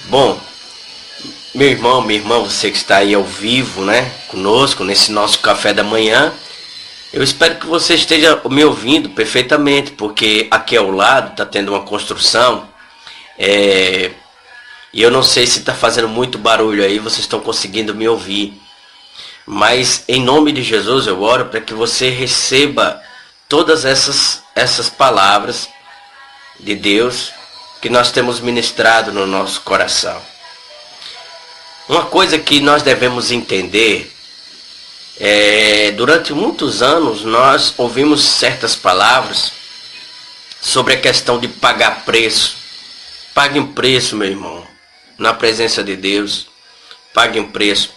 Bom, meu irmão, minha irmã, você que está aí ao vivo, né, conosco nesse nosso café da manhã, eu espero que você esteja me ouvindo perfeitamente, porque aqui ao lado está tendo uma construção, e eu não sei se está fazendo muito barulho aí, vocês estão conseguindo me ouvir, mas em nome de Jesus eu oro para que você receba todas essas palavras de Deus que nós temos ministrado no nosso coração. Uma coisa que nós devemos entender durante muitos anos nós ouvimos certas palavras sobre a questão de pagar preço. Pague um preço, meu irmão, na presença de Deus. Pague um preço.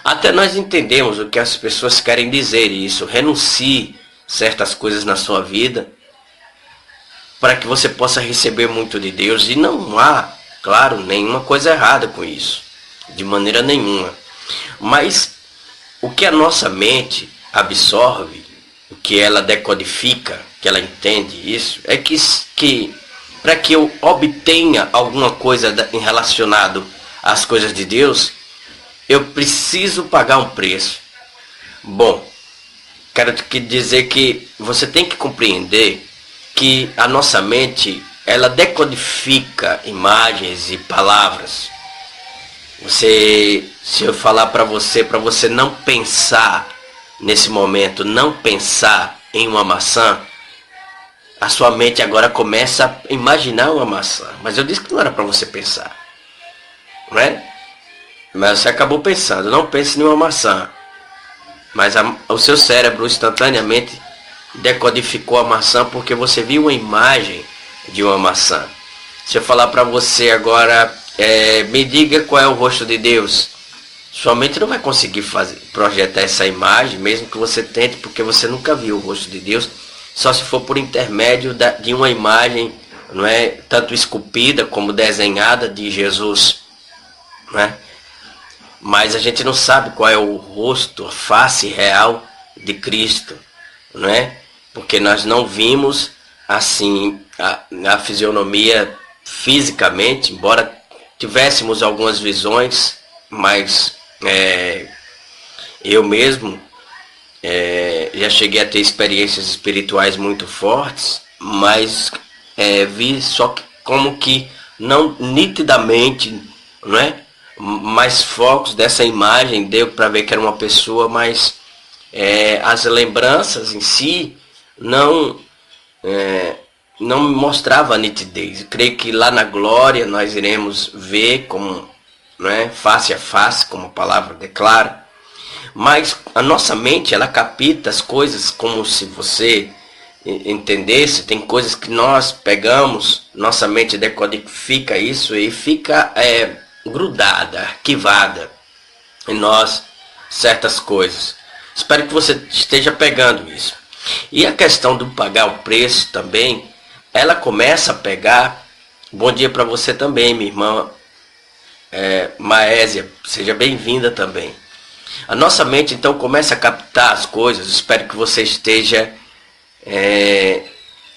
Até nós entendemos o que as pessoas querem dizer isso. Renuncie certas coisas na sua vida para que você possa receber muito de Deus. E não há, claro, nenhuma coisa errada com isso. De maneira nenhuma. Mas o que a nossa mente absorve, o que ela decodifica, que ela entende isso, é que para que eu obtenha alguma coisa em relacionado às coisas de Deus, eu preciso pagar um preço. Bom, quero dizer que você tem que compreender que a nossa mente, ela decodifica imagens e palavras. Se eu falar para você não pensar nesse momento, não pensar em uma maçã, a sua mente agora começa a imaginar uma maçã. Mas eu disse que não era para você pensar, não é? Mas você acabou pensando, não pense em uma maçã. Mas o seu cérebro instantaneamente decodificou a maçã porque você viu uma imagem de uma maçã. Se eu falar para você agora, me diga qual é o rosto de Deus, sua mente não vai conseguir projetar essa imagem, mesmo que você tente, porque você nunca viu o rosto de Deus, só se for por intermédio de uma imagem, não é, tanto esculpida como desenhada de Jesus, não é? Mas a gente não sabe qual é o rosto, a face real de Cristo, não é? Porque nós não vimos assim a fisionomia fisicamente, embora tivéssemos algumas visões, mas eu mesmo já cheguei a ter experiências espirituais muito fortes, mas vi só que, como que não nitidamente, não é? Mais focos dessa imagem deu para ver que era uma pessoa, mas as lembranças em si não me mostrava a nitidez. Eu creio que lá na glória nós iremos ver como, não é, face a face, como a palavra declara. Mas a nossa mente, ela capta as coisas como se você entendesse. Tem coisas que nós pegamos, nossa mente decodifica isso e fica grudada, arquivada em nós certas coisas. Espero que você esteja pegando isso. E a questão do pagar o preço também, ela começa a pegar. Bom dia para você também, minha irmã Maésia, seja bem-vinda também. A nossa mente então começa a captar as coisas. Espero que você esteja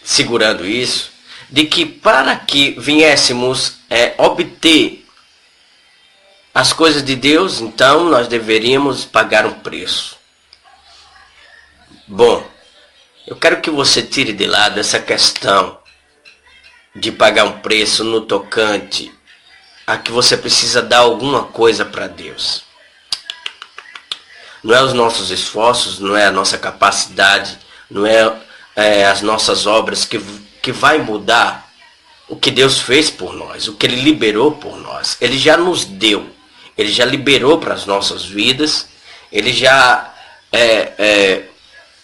segurando isso, de que para que viéssemos obter as coisas de Deus, então nós deveríamos pagar um preço. Bom, eu quero que você tire de lado essa questão de pagar um preço no tocante a que você precisa dar alguma coisa para Deus. Não é os nossos esforços, não é a nossa capacidade, não é as nossas obras que vai mudar o que Deus fez por nós, o que Ele liberou por nós. Ele já nos deu, Ele já liberou para as nossas vidas, Ele já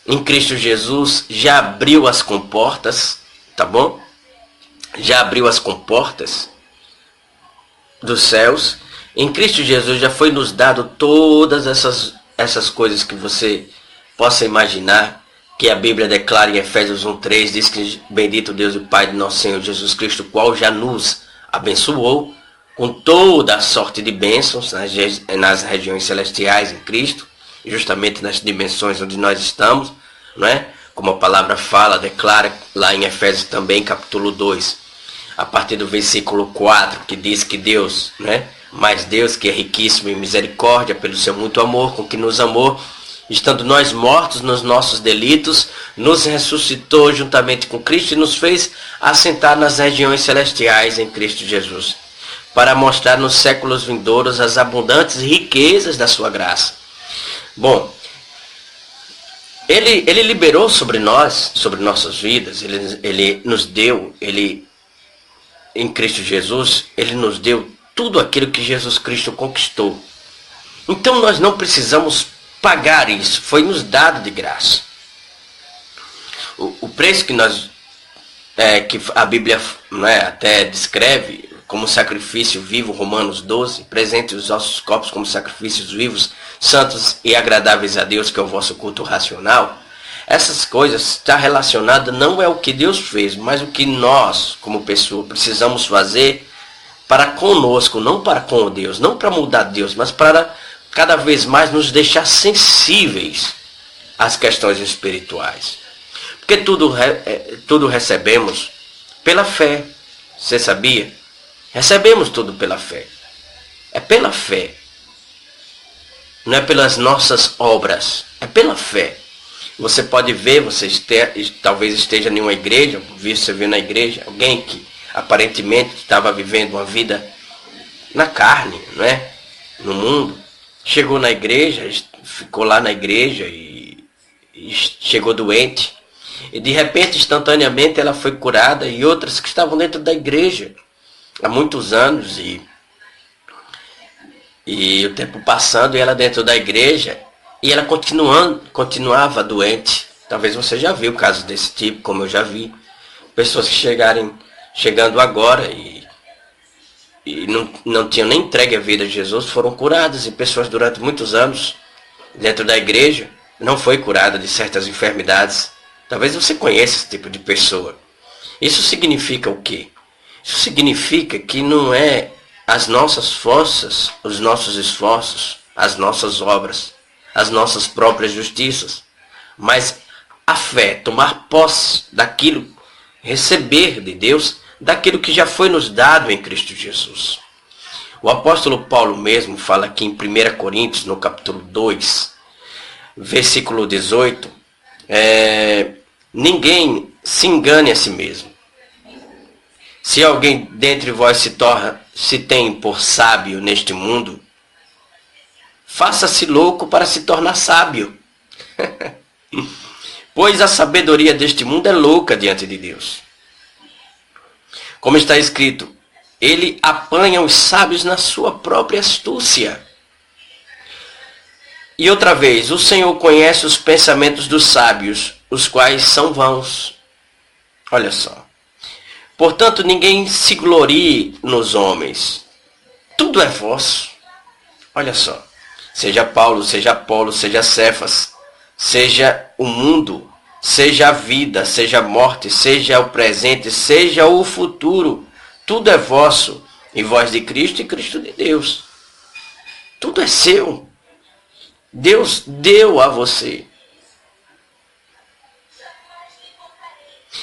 em Cristo Jesus já abriu as comportas, tá bom? Já abriu as comportas dos céus. Em Cristo Jesus já foi nos dado todas essas coisas que você possa imaginar, que a Bíblia declara em Efésios 1:3, diz que bendito Deus e Pai de nosso Senhor Jesus Cristo, o qual já nos abençoou com toda a sorte de bênçãos nas regiões celestiais em Cristo, justamente nas dimensões onde nós estamos, não é? Como a palavra fala, declara lá em Efésios também, capítulo 2. a partir do versículo 4, que diz que Deus, né? Mas Deus, que é riquíssimo em misericórdia, pelo seu muito amor com que nos amou, estando nós mortos nos nossos delitos, nos ressuscitou juntamente com Cristo e nos fez assentar nas regiões celestiais em Cristo Jesus, para mostrar nos séculos vindouros as abundantes riquezas da sua graça. Bom, Ele liberou sobre nós, sobre nossas vidas, Ele nos deu, em Cristo Jesus, Ele nos deu tudo aquilo que Jesus Cristo conquistou. Então nós não precisamos pagar isso, foi nos dado de graça. O preço que que a Bíblia, né, até descreve como sacrifício vivo, Romanos 12, presente os nossos corpos como sacrifícios vivos, santos e agradáveis a Deus, que é o vosso culto racional. Essas coisas estão relacionadas, não é o que Deus fez, mas o que nós, como pessoa, precisamos fazer para conosco, não para com Deus, não para mudar Deus, mas para cada vez mais nos deixar sensíveis às questões espirituais. Porque tudo recebemos pela fé. Você sabia? Recebemos tudo pela fé. É pela fé. Não é pelas nossas obras. É pela fé. Você pode ver, talvez esteja em uma igreja, você viu na igreja, alguém que aparentemente estava vivendo uma vida na carne, não é? No mundo. Chegou na igreja, ficou lá na igreja e chegou doente. E de repente, instantaneamente, ela foi curada, e outras que estavam dentro da igreja há muitos anos, e o tempo passando, e ela dentro da igreja, e ela continuava doente. Talvez você já viu casos desse tipo, como eu já vi. Pessoas que chegando agora e não tinham nem entregue a vida a Jesus, foram curadas, e pessoas durante muitos anos dentro da igreja não foi curada de certas enfermidades. Talvez você conheça esse tipo de pessoa. Isso significa o quê? Isso significa que não é as nossas forças, os nossos esforços, as nossas obras, as nossas próprias justiças, mas a fé, tomar posse daquilo, receber de Deus, daquilo que já foi nos dado em Cristo Jesus. O apóstolo Paulo mesmo fala aqui em 1 Coríntios, no capítulo 2, versículo 18, ninguém se engane a si mesmo. Se alguém dentre vós se tem por sábio neste mundo, faça-se louco para se tornar sábio. Pois a sabedoria deste mundo é louca diante de Deus. Como está escrito, ele apanha os sábios na sua própria astúcia. E outra vez, o Senhor conhece os pensamentos dos sábios, os quais são vãos. Olha só. Portanto, ninguém se glorie nos homens. Tudo é vosso. Olha só. Seja Paulo, seja Apolo, seja Cefas, seja o mundo, seja a vida, seja a morte, seja o presente, seja o futuro. Tudo é vosso, e vós de Cristo e Cristo de Deus. Tudo é seu. Deus deu a você.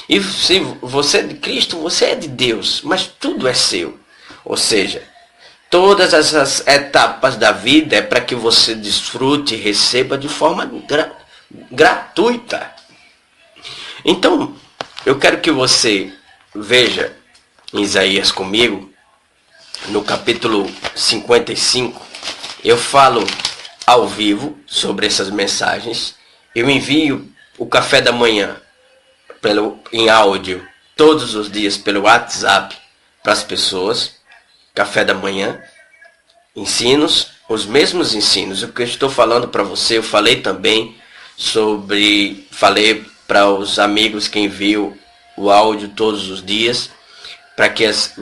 E se você é de Cristo, você é de Deus, mas tudo é seu. Ou seja, todas essas etapas da vida é para que você desfrute e receba de forma gratuita. Então, eu quero que você veja em Isaías comigo, no capítulo 55, eu falo ao vivo sobre essas mensagens. Eu envio o café da manhã em áudio todos os dias pelo WhatsApp para as pessoas. Café da manhã, ensinos, os mesmos ensinos. O que eu estou falando para você, eu falei também falei para os amigos que enviam o áudio todos os dias, para que as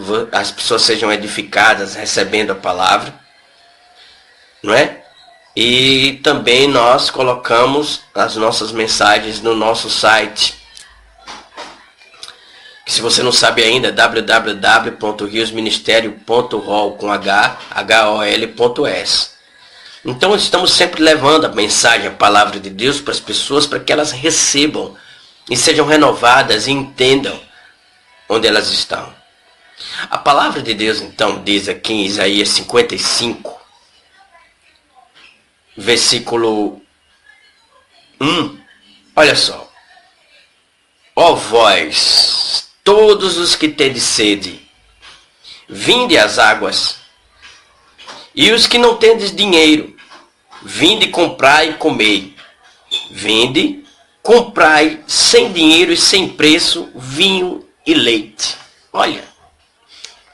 pessoas sejam edificadas recebendo a palavra, não é? E também nós colocamos as nossas mensagens no nosso site. Se você não sabe ainda, www.riosministério.hol.s. Então estamos sempre levando a mensagem, a palavra de Deus para as pessoas, para que elas recebam e sejam renovadas e entendam onde elas estão. A palavra de Deus então diz aqui em Isaías 55, versículo 1, olha só. Ó vós, todos os que tendes sede, vinde às águas, e os que não tendes dinheiro, vinde comprai e comei. Vinde, comprai sem dinheiro e sem preço vinho e leite. Olha,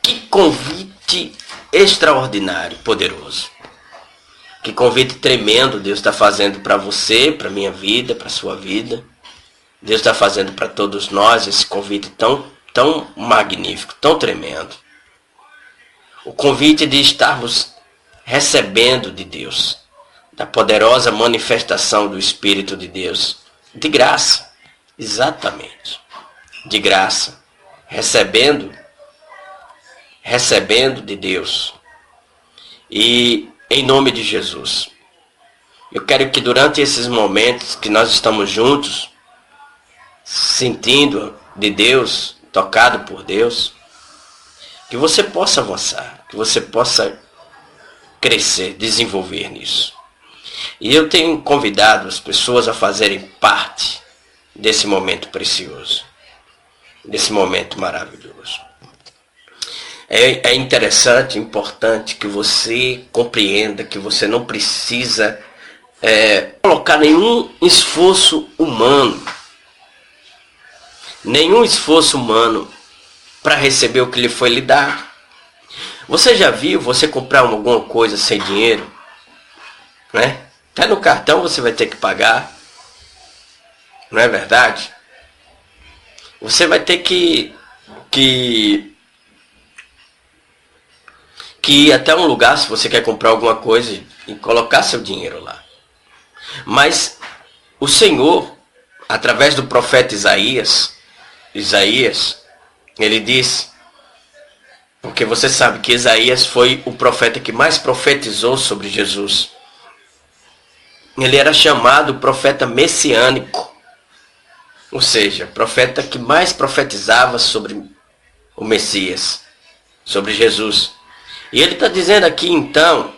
que convite extraordinário, poderoso. Que convite tremendo Deus está fazendo para você, para minha vida, para a sua vida. Deus está fazendo para todos nós esse convite tão magnífico, tão tremendo. O convite de estarmos recebendo de Deus, da poderosa manifestação do Espírito de Deus, de graça, exatamente, de graça, recebendo de Deus. E em nome de Jesus, eu quero que durante esses momentos que nós estamos juntos, sentindo de Deus, tocado por Deus, que você possa avançar, que você possa crescer, desenvolver nisso. E eu tenho convidado as pessoas a fazerem parte desse momento precioso, desse momento maravilhoso. É interessante, importante que você compreenda que você não precisa colocar nenhum esforço humano para receber o que lhe foi lhe dado. Você já viu você comprar alguma coisa sem dinheiro? Né? Até no cartão você vai ter que pagar. Não é verdade? Você vai ter que ir até um lugar se você quer comprar alguma coisa e colocar seu dinheiro lá. Mas o Senhor, através do profeta Isaías, ele disse, porque você sabe que Isaías foi o profeta que mais profetizou sobre Jesus. Ele era chamado profeta messiânico, ou seja, profeta que mais profetizava sobre o Messias, sobre Jesus. E ele está dizendo aqui então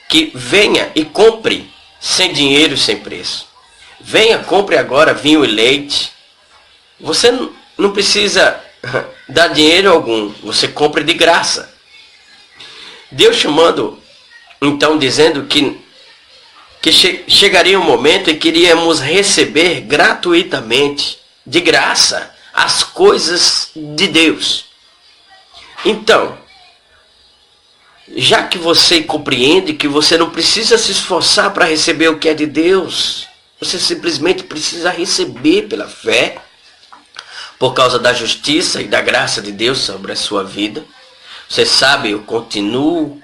que venha e compre sem dinheiro e sem preço. Venha, compre agora vinho e leite. Você não precisa dar dinheiro algum, você compre de graça. Deus chamando, então dizendo que chegaria um momento em que iríamos receber gratuitamente, de graça, as coisas de Deus. Então, já que você compreende que você não precisa se esforçar para receber o que é de Deus, você simplesmente precisa receber pela fé, por causa da justiça e da graça de Deus sobre a sua vida. Você sabe, eu continuo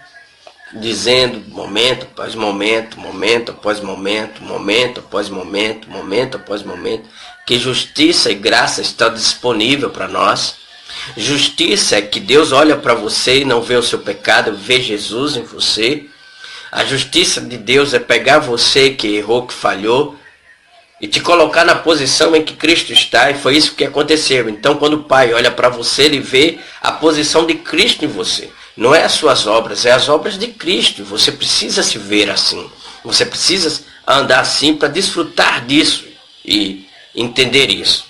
dizendo momento após momento, momento após momento, momento após momento, momento após momento, que justiça e graça estão disponíveis para nós. Justiça é que Deus olha para você e não vê o seu pecado, vê Jesus em você. A justiça de Deus é pegar você que errou, que falhou, e te colocar na posição em que Cristo está, e foi isso que aconteceu. Então, quando o Pai olha para você, ele vê a posição de Cristo em você. Não é as suas obras, é as obras de Cristo. Você precisa se ver assim. Você precisa andar assim para desfrutar disso e entender isso.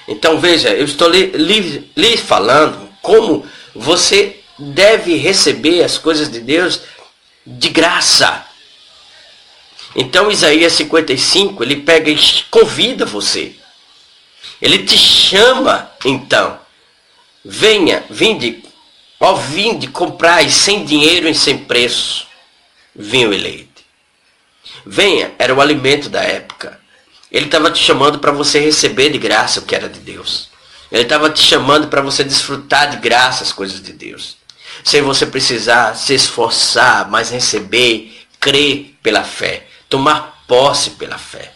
Então veja, eu estou lhe falando como você deve receber as coisas de Deus de graça. Então Isaías 55, ele pega e convida você. Ele te chama, então. Vinde, comprai sem dinheiro e sem preço vinho e leite. Venha, era o alimento da época. Ele estava te chamando para você receber de graça o que era de Deus. Ele estava te chamando para você desfrutar de graça as coisas de Deus. Sem você precisar se esforçar, mas receber, crer pela fé. Tomar posse pela fé.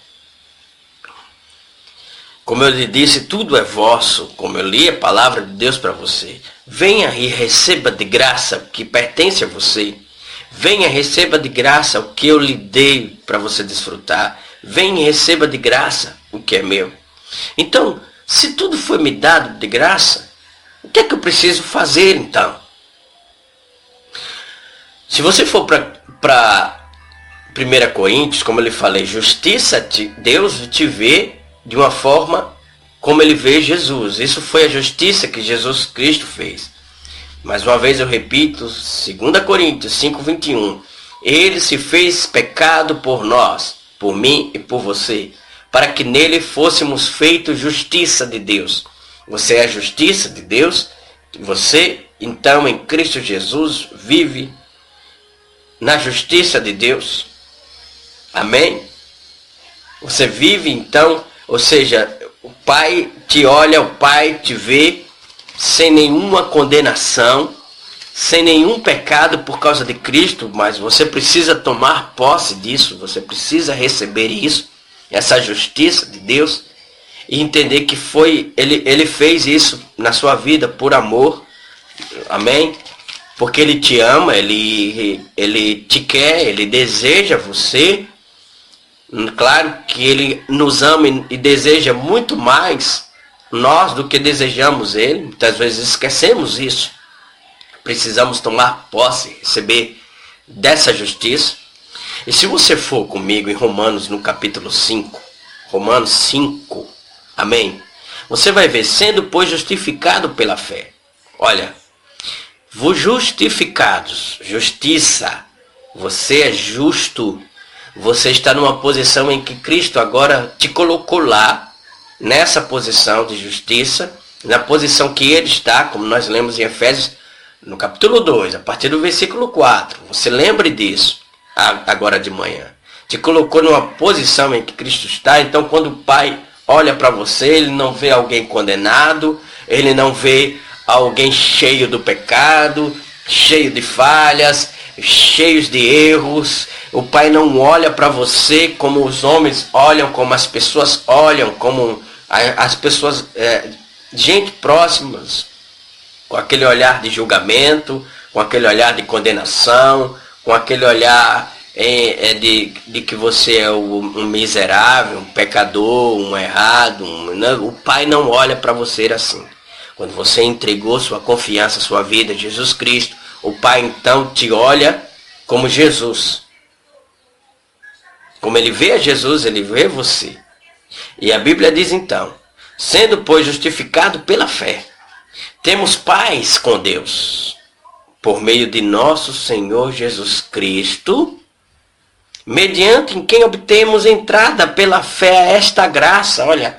Como eu lhe disse, tudo é vosso. Como eu li a palavra de Deus para você. Venha e receba de graça o que pertence a você. Venha e receba de graça o que eu lhe dei para você desfrutar. Venha e receba de graça o que é meu. Então, se tudo foi me dado de graça, O que é que eu preciso fazer então? Se você for para 1 Coríntios, como eu lhe falei, Deus te vê de uma forma como ele vê Jesus. Isso foi a justiça que Jesus Cristo fez. Mais uma vez eu repito, 2 Coríntios 5:21. Ele se fez pecado por nós, por mim e por você, para que nele fôssemos feitos justiça de Deus. Você é a justiça de Deus. Você, então, em Cristo Jesus, vive na justiça de Deus. Amém? Você vive, então, ou seja, o Pai te olha, o Pai te vê sem nenhuma condenação, sem nenhum pecado por causa de Cristo, mas você precisa tomar posse disso, você precisa receber isso, essa justiça de Deus, e entender que ele fez isso na sua vida por amor. Amém? Porque ele te ama, ele te quer, ele deseja você. Claro que ele nos ama e deseja muito mais nós do que desejamos ele. Muitas vezes esquecemos isso. Precisamos tomar posse, receber dessa justiça. E se você for comigo em Romanos, no capítulo 5, Romanos 5, amém? Você vai ver, sendo pois justificado pela fé. Olha, vos justificados, justiça, você é justo, você está numa posição em que Cristo agora te colocou lá, nessa posição de justiça, na posição que ele está, como nós lemos em Efésios, no capítulo 2, a partir do versículo 4, você lembre disso, agora de manhã. Te colocou numa posição em que Cristo está, então quando o Pai olha para você, ele não vê alguém condenado, ele não vê alguém cheio do pecado, cheio de falhas, cheios de erros. O Pai não olha para você como os homens olham, como as pessoas olham, como as pessoas, gente próximas, com aquele olhar de julgamento, com aquele olhar de condenação, com aquele olhar de que você é um miserável, um pecador, um errado. O Pai não olha para você assim. Quando você entregou sua confiança, sua vida a Jesus Cristo, o Pai então te olha como Jesus. Como ele vê a Jesus, ele vê você. E a Bíblia diz então, sendo pois justificado pela fé, temos paz com Deus, por meio de nosso Senhor Jesus Cristo, mediante em quem obtemos entrada pela fé a esta graça. Olha,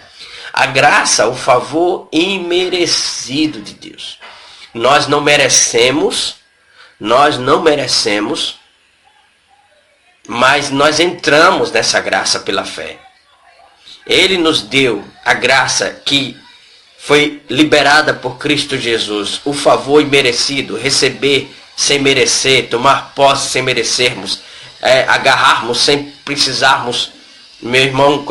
a graça, o favor imerecido de Deus. Nós não merecemos, mas nós entramos nessa graça pela fé. Ele nos deu a graça que foi liberada por Cristo Jesus, o favor imerecido, receber sem merecer, tomar posse sem merecermos, agarrarmos sem precisarmos, meu irmão,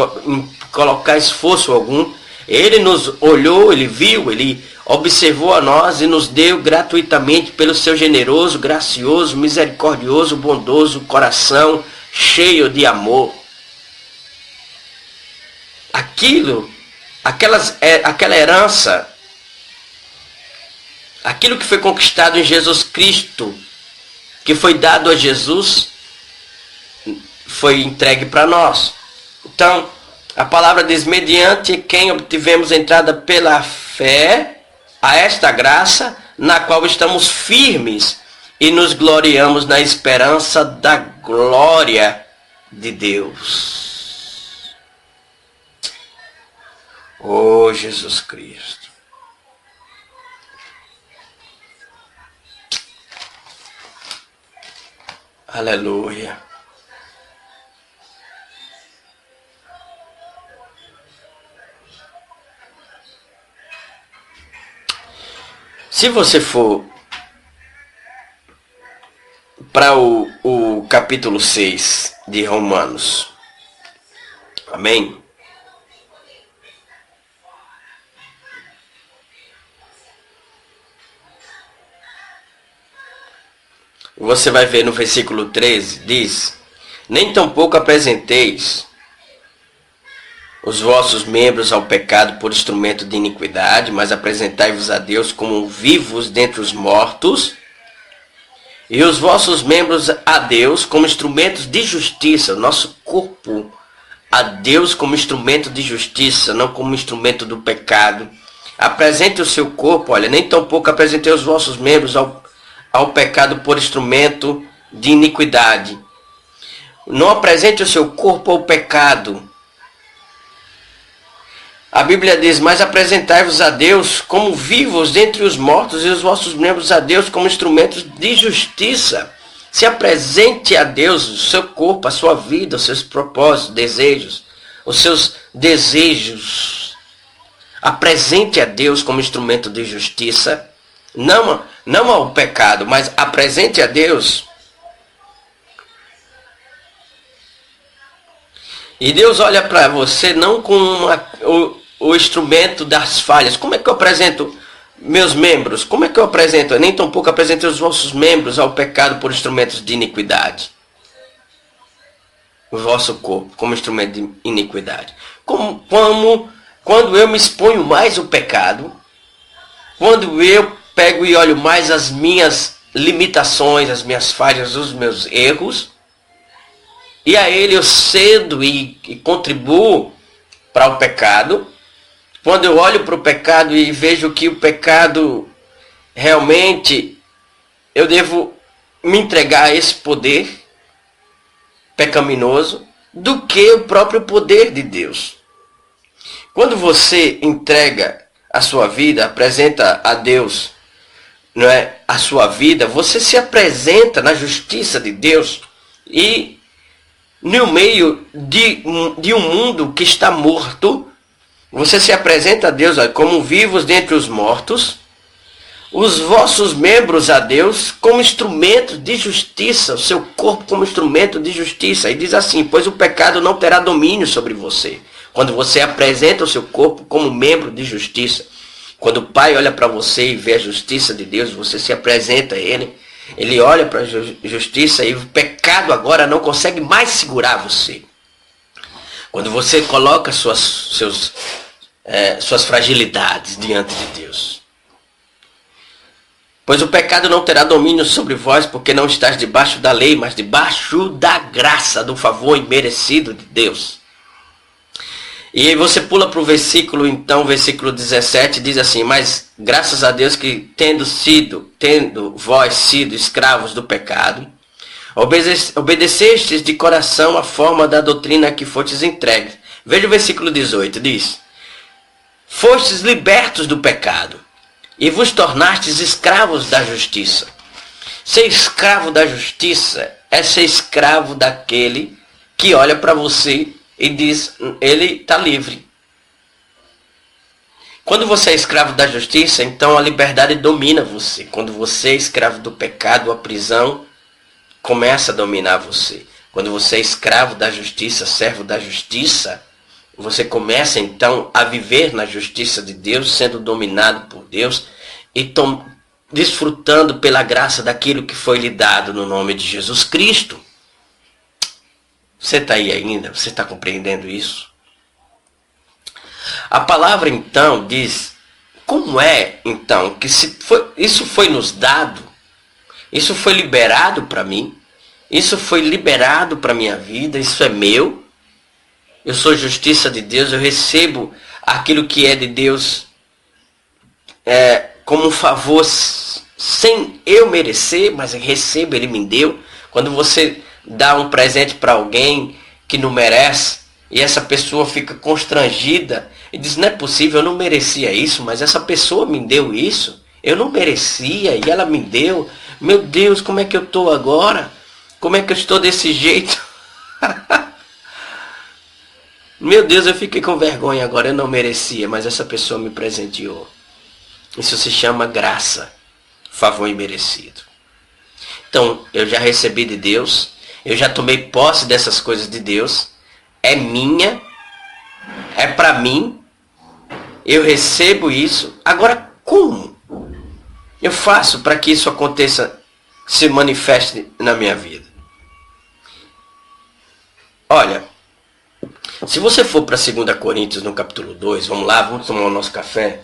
colocar esforço algum. Ele nos olhou, ele viu, ele observou a nós e nos deu gratuitamente pelo seu generoso, gracioso, misericordioso, bondoso coração, cheio de amor. Aquela herança, aquilo que foi conquistado em Jesus Cristo, que foi dado a Jesus, foi entregue para nós. Então, a palavra diz, mediante quem obtivemos entrada pela fé, a esta graça, na qual estamos firmes e nos gloriamos na esperança da glória de Deus. Oh, Jesus Cristo. Aleluia. Se você for para o capítulo 6 de Romanos, amém? Você vai ver no versículo 13, diz, nem tampouco apresenteis os vossos membros ao pecado por instrumento de iniquidade, mas apresentai-vos a Deus como vivos dentre os mortos, e os vossos membros a Deus como instrumentos de justiça, nosso corpo a Deus como instrumento de justiça, não como instrumento do pecado. Apresente o seu corpo, olha, nem tão pouco apresentei os vossos membros ao pecado por instrumento de iniquidade. Não apresente o seu corpo ao pecado. A Bíblia diz, mas apresentai-vos a Deus como vivos dentre os mortos e os vossos membros a Deus como instrumentos de justiça. Se apresente a Deus o seu corpo, a sua vida, os seus propósitos, desejos, os seus desejos. Apresente a Deus como instrumento de justiça, não ao pecado, mas apresente a Deus. E Deus olha para você não com o instrumento das falhas. Como é que eu apresento meus membros? Como é que eu apresento? Eu nem tão pouco apresentei os vossos membros ao pecado por instrumentos de iniquidade. O vosso corpo como instrumento de iniquidade. Quando eu me exponho mais ao pecado, quando eu pego e olho mais as minhas limitações, as minhas falhas, os meus erros, e a ele eu cedo e contribuo para o pecado. Quando eu olho para o pecado e vejo que o pecado realmente eu devo me entregar a esse poder pecaminoso do que o próprio poder de Deus. Quando você entrega a sua vida, apresenta a Deus, não é, a sua vida, você se apresenta na justiça de Deus e no meio de um mundo que está morto, você se apresenta a Deus como vivos dentre os mortos, os vossos membros a Deus como instrumento de justiça, o seu corpo como instrumento de justiça. E diz assim, pois o pecado não terá domínio sobre você. Quando você apresenta o seu corpo como membro de justiça, quando o Pai olha para você e vê a justiça de Deus, você se apresenta a Ele, Ele olha para a justiça e o pecado agora não consegue mais segurar você. Quando você coloca suas fragilidades diante de Deus. Pois o pecado não terá domínio sobre vós, porque não estás debaixo da lei, mas debaixo da graça, do favor imerecido de Deus. E aí você pula para o versículo, então, versículo 17, diz assim, mas graças a Deus que tendo vós sido escravos do pecado, obedecestes de coração a forma da doutrina que fostes entregues. Veja o versículo 18, diz, fostes libertos do pecado e vos tornastes escravos da justiça. Ser escravo da justiça é ser escravo daquele que olha para você e diz, ele está livre. Quando você é escravo da justiça, então a liberdade domina você. Quando você é escravo do pecado, a prisão começa a dominar você. Quando você é escravo da justiça, servo da justiça, você começa então a viver na justiça de Deus, sendo dominado por Deus e desfrutando pela graça daquilo que foi lhe dado no nome de Jesus Cristo. Você está aí ainda? Você está compreendendo isso? A palavra então diz, como é então que isso foi nos dado, isso foi liberado para mim, isso foi liberado para minha vida, isso é meu, eu sou justiça de Deus, eu recebo aquilo que é de Deus como um favor sem eu merecer, mas eu recebo, Ele me deu. Quando você dá um presente para alguém que não merece, e essa pessoa fica constrangida e diz, não é possível, eu não merecia isso, mas essa pessoa me deu isso, eu não merecia e ela me deu, meu Deus, como é que eu estou agora? Como é que eu estou desse jeito? Meu Deus, eu fiquei com vergonha agora, eu não merecia, mas essa pessoa me presenteou. Isso se chama graça, favor imerecido. Então, eu já recebi de Deus, eu já tomei posse dessas coisas de Deus, é minha, é para mim, eu recebo isso. Agora, como eu faço para que isso aconteça, se manifeste na minha vida? Olha, Se você for para 2 Coríntios, no capítulo 2, vamos lá, vamos tomar o nosso café.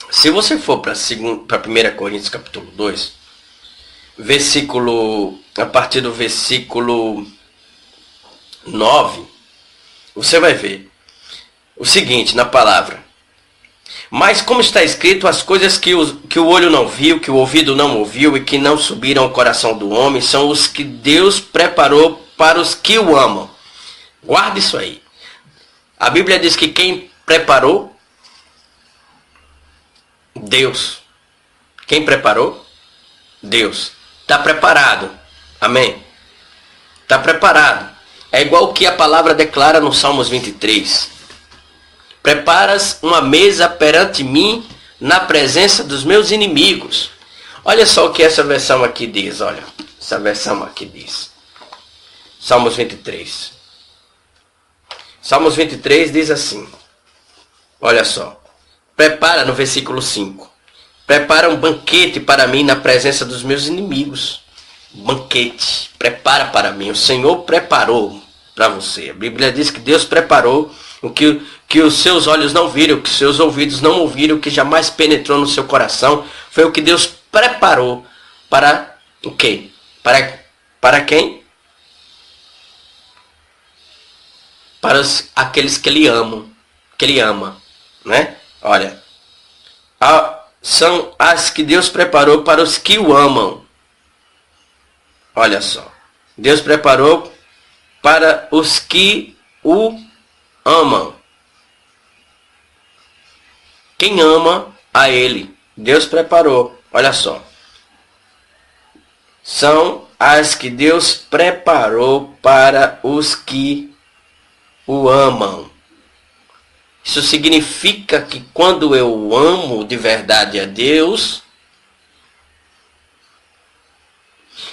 Se você for para 1 Coríntios, capítulo 2, a partir do versículo 9, você vai ver o seguinte na palavra. Mas como está escrito, as coisas que o olho não viu, que o ouvido não ouviu e que não subiram ao coração do homem, são os que Deus preparou para os que o amam. Guarde isso aí. A Bíblia diz que quem preparou? Deus. Quem preparou? Deus. Está preparado. Amém? Está preparado. É igual o que a palavra declara no Salmos 23. Preparas uma mesa perante mim na presença dos meus inimigos. Olha só o que essa versão aqui diz. Olha, essa versão aqui diz. Salmos 23. Salmos 23 diz assim. Olha só. Prepara no versículo 5. Prepara um banquete para mim na presença dos meus inimigos. Banquete. Prepara para mim. O Senhor preparou para você. A Bíblia diz que Deus preparou o que os seus olhos não viram, o que os seus ouvidos não ouviram, o que jamais penetrou no seu coração. Foi o que Deus preparou para o quê? Para quem? Para aqueles que Ele amam. Que Ele ama. Né? Olha. São as que Deus preparou para os que o amam. Olha só. Deus preparou para os que o amam. Quem ama a Ele, Deus preparou. Olha só. São as que Deus preparou para os que o amam. Isso significa que quando eu amo de verdade a Deus,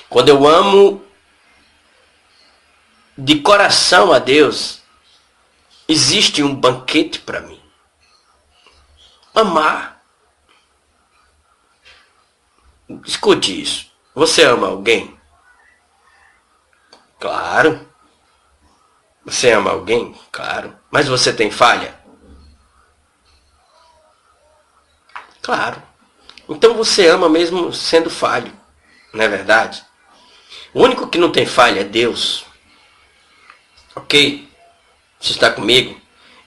quando eu amo de coração a Deus, existe um banquete para mim. Amar. Escute isso. Você ama alguém? Claro. Você ama alguém? Claro. Mas você tem falha? Claro. Então você ama mesmo sendo falho. Não é verdade? O único que não tem falha é Deus. Ok? Você está comigo?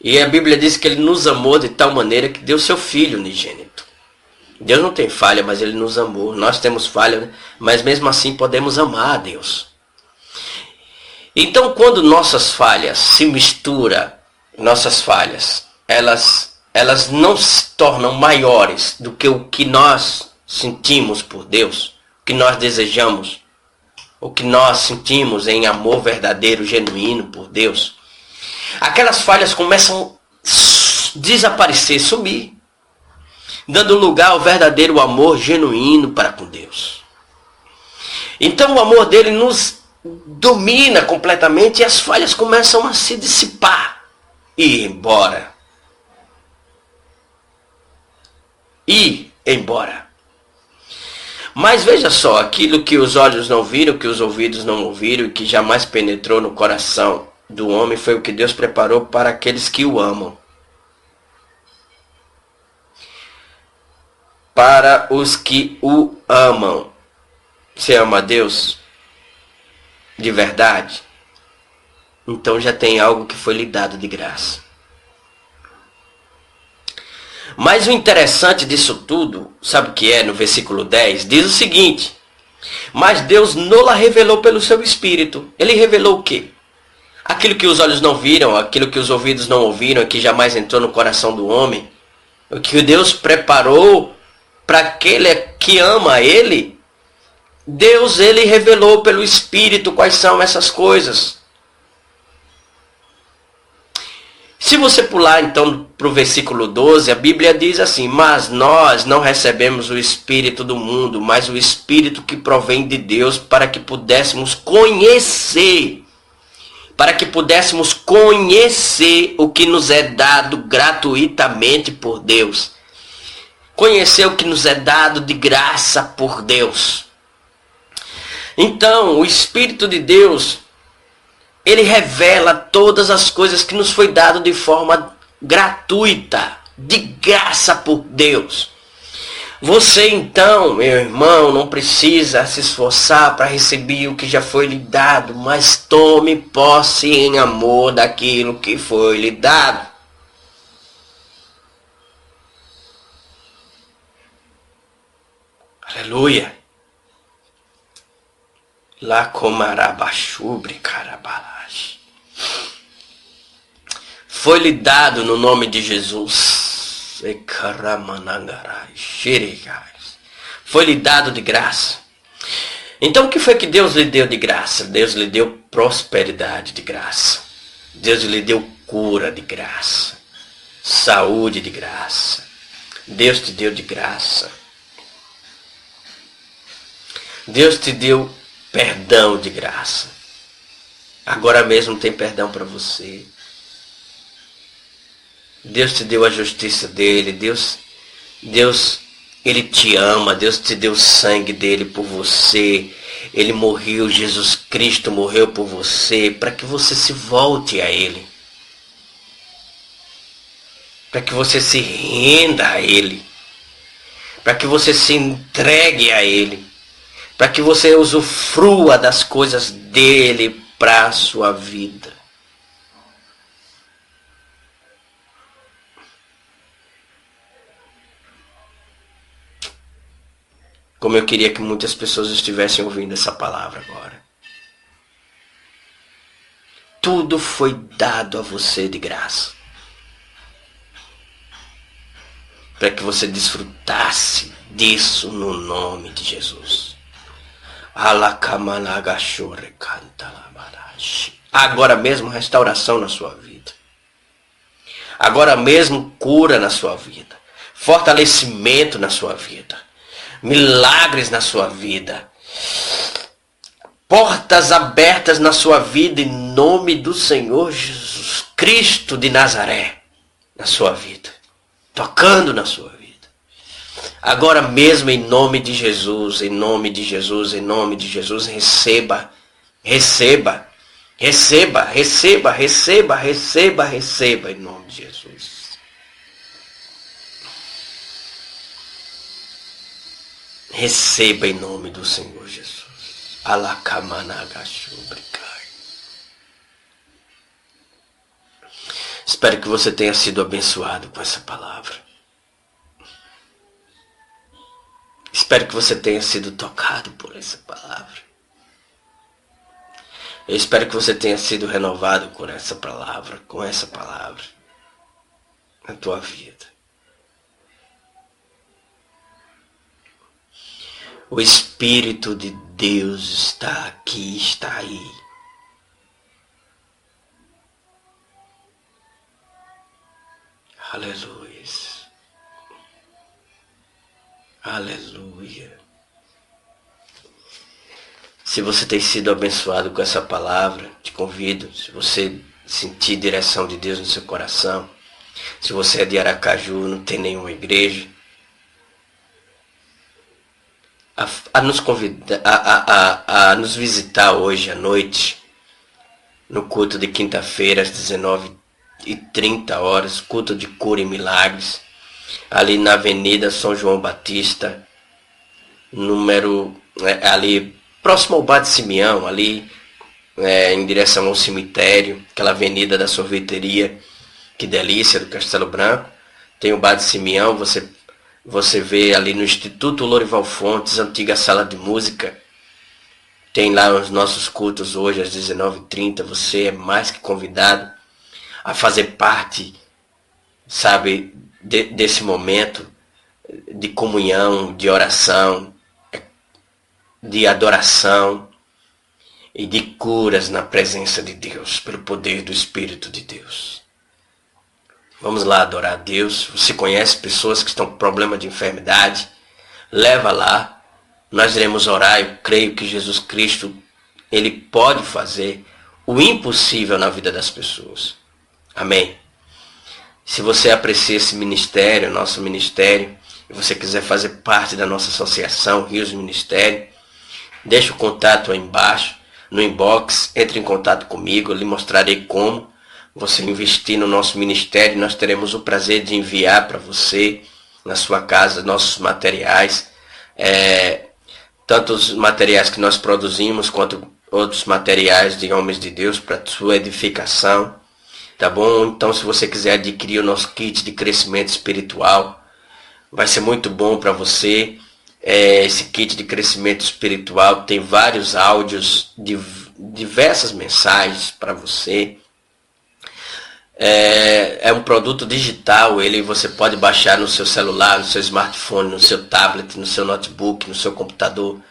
E a Bíblia diz que Ele nos amou de tal maneira que deu seu Filho unigênito. Deus não tem falha, mas Ele nos amou. Nós temos falha, né? Mas mesmo assim podemos amar a Deus. Então quando nossas falhas se misturam, nossas falhas, elas não se tornam maiores do que o que nós sentimos por Deus, o que nós desejamos, o que nós sentimos em amor verdadeiro, genuíno por Deus. Aquelas falhas começam a desaparecer, sumir, dando lugar ao verdadeiro amor genuíno para com Deus. Então o amor dele nos domina completamente e as falhas começam a se dissipar e ir embora. Mas veja só, aquilo que os olhos não viram, que os ouvidos não ouviram e que jamais penetrou no coração do homem foi o que Deus preparou para aqueles que o amam. Para os que o amam. Você ama a Deus de verdade? Então já tem algo que foi lhe dado de graça. Mas o interessante disso tudo, sabe o que é? No versículo 10, diz o seguinte: mas Deus nola revelou pelo seu Espírito. Ele revelou o quê? Aquilo que os olhos não viram, aquilo que os ouvidos não ouviram, que jamais entrou no coração do homem. O que Deus preparou para aquele que ama Ele. Deus, Ele revelou pelo Espírito quais são essas coisas. Se você pular então para o versículo 12, a Bíblia diz assim: mas nós não recebemos o Espírito do mundo, mas o Espírito que provém de Deus, para que pudéssemos conhecer o que nos é dado gratuitamente por Deus. Conhecer o que nos é dado de graça por Deus. Então, o Espírito de Deus, ele revela todas as coisas que nos foi dado de forma gratuita, de graça por Deus. Você então, meu irmão, não precisa se esforçar para receber o que já foi lhe dado, mas tome posse em amor daquilo que foi lhe dado. Aleluia. Lá comarabachubri carabalache. Foi-lhe dado no nome de Jesus. Foi-lhe dado de graça. Então o que foi que Deus lhe deu de graça? Deus lhe deu prosperidade de graça. Deus lhe deu cura de graça. Saúde de graça. Deus te deu de graça. Deus te deu perdão de graça. Agora mesmo tem perdão para você. Deus te deu a justiça dele. Deus, ele te ama. Deus te deu o sangue dele por você. Ele morreu, Jesus Cristo morreu por você, para que você se volte a ele. Para que você se renda a ele. Para que você se entregue a ele. Para que você usufrua das coisas dele para a sua vida. Como eu queria que muitas pessoas estivessem ouvindo essa palavra agora. Tudo foi dado a você de graça. Para que você desfrutasse disso no nome de Jesus. Agora mesmo restauração na sua vida. Agora mesmo cura na sua vida. Fortalecimento na sua vida. Milagres na sua vida. Portas abertas na sua vida em nome do Senhor Jesus Cristo de Nazaré. Na sua vida. Tocando na sua vida. Agora mesmo em nome de Jesus, em nome de Jesus, em nome de Jesus, receba, receba, receba, receba, receba, receba, receba em nome de Jesus. Receba em nome do Senhor Jesus. Espero que você tenha sido abençoado com essa palavra. Espero que você tenha sido tocado por essa palavra. Eu espero que você tenha sido renovado com essa palavra na tua vida. O Espírito de Deus está aqui, está aí. Aleluia. Aleluia. Se você tem sido abençoado com essa palavra, te convido, se você sentir direção de Deus no seu coração, se você é de Aracaju, não tem nenhuma igreja, a nos convidar, a nos visitar hoje à noite, no culto de quinta-feira, às 19h30, culto de cura e milagres, ali na Avenida São João Batista, ali próximo ao Bar de Simeão, ali em direção ao cemitério, aquela avenida da sorveteria, que delícia, do Castelo Branco, tem o Bar de Simeão, você vê ali no Instituto Lorival Fontes, antiga sala de música, tem lá os nossos cultos hoje às 19h30, você é mais que convidado a fazer parte, sabe, desse momento de comunhão, de oração, de adoração e de curas na presença de Deus, pelo poder do Espírito de Deus. Vamos lá adorar a Deus. Você conhece pessoas que estão com problema de enfermidade? Leva lá. Nós iremos orar. Eu creio que Jesus Cristo, Ele pode fazer o impossível na vida das pessoas. Amém. Se você aprecia esse ministério, nosso ministério, e você quiser fazer parte da nossa associação, Rios Ministério, Deixa o contato aí embaixo, no inbox, entre em contato comigo, eu lhe mostrarei como você investir no nosso ministério. Nós teremos o prazer de enviar para você, na sua casa, nossos materiais, tanto os materiais que nós produzimos, quanto outros materiais de homens de Deus para sua edificação, tá bom? Então, se você quiser adquirir o nosso kit de crescimento espiritual, vai ser muito bom para você. Esse kit de crescimento espiritual tem vários áudios, diversas mensagens para você. É um produto digital, ele você pode baixar no seu celular, no seu smartphone, no seu tablet, no seu notebook, no seu computador.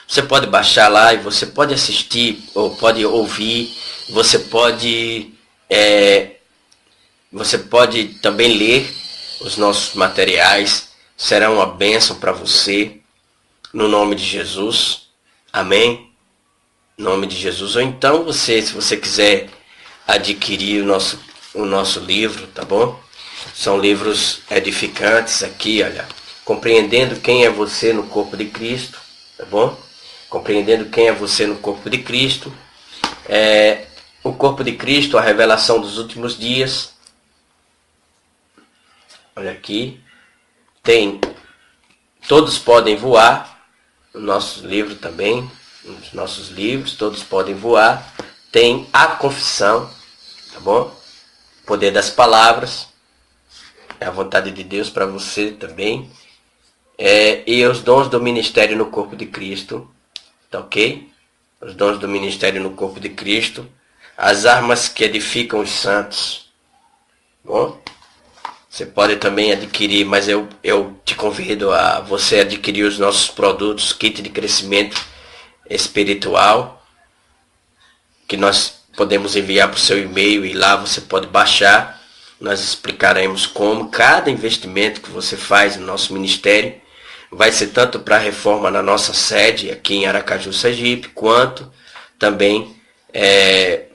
Você pode baixar lá e você pode assistir, ou pode ouvir, você pode também ler os nossos materiais. Será uma bênção para você, no nome de Jesus, amém? Em nome de Jesus. Ou então se você quiser adquirir o nosso livro, tá bom? São livros edificantes aqui, olha. Compreendendo quem é você no corpo de Cristo, tá bom? Compreendendo quem é você no corpo de Cristo. O corpo de Cristo, a revelação dos últimos dias. Olha aqui. Tem Todos Podem Voar. O nosso livro também. Os nossos livros, Todos Podem Voar. Tem A Confissão, tá bom? Poder das Palavras. É a vontade de Deus para você também. E os dons do ministério no corpo de Cristo. Tá ok? Os dons do ministério no corpo de Cristo. As armas que edificam os santos. Bom? Você pode também adquirir, mas eu te convido a você adquirir os nossos produtos, kit de crescimento espiritual, que nós podemos enviar para o seu e-mail e lá você pode baixar. Nós explicaremos como cada investimento que você faz no nosso ministério vai ser tanto para a reforma na nossa sede aqui em Aracaju, Sergipe, quanto também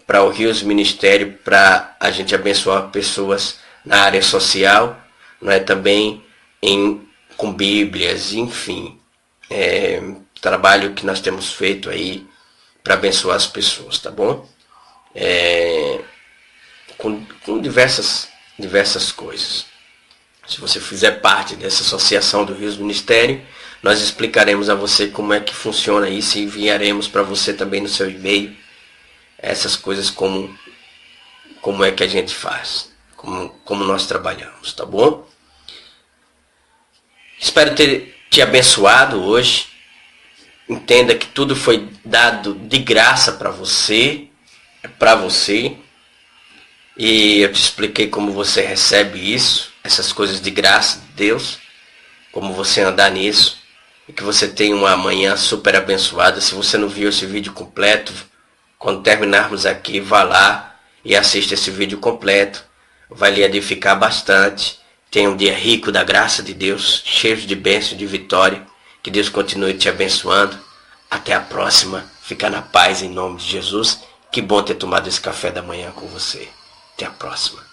para o Rios Ministério, para a gente abençoar pessoas na área social, não é? Também com Bíblias, enfim. Trabalho que nós temos feito aí para abençoar as pessoas, tá bom? Com diversas coisas. Se você fizer parte dessa associação do Rios Ministério, nós explicaremos a você como é que funciona isso e enviaremos para você também no seu e-mail essas coisas, como é que a gente faz, como nós trabalhamos, tá bom? Espero ter te abençoado hoje. Entenda que tudo foi dado de graça para você, e eu te expliquei como você recebe isso, essas coisas de graça de Deus, como você andar nisso, e que você tenha uma manhã super abençoada. Se você não viu esse vídeo completo, quando terminarmos aqui, vá lá e assista esse vídeo completo, vai lhe edificar bastante. Tenha um dia rico da graça de Deus, cheio de bênção e de vitória. Que Deus continue te abençoando. Até a próxima. Fica na paz em nome de Jesus. Que bom ter tomado esse café da manhã com você. Até a próxima.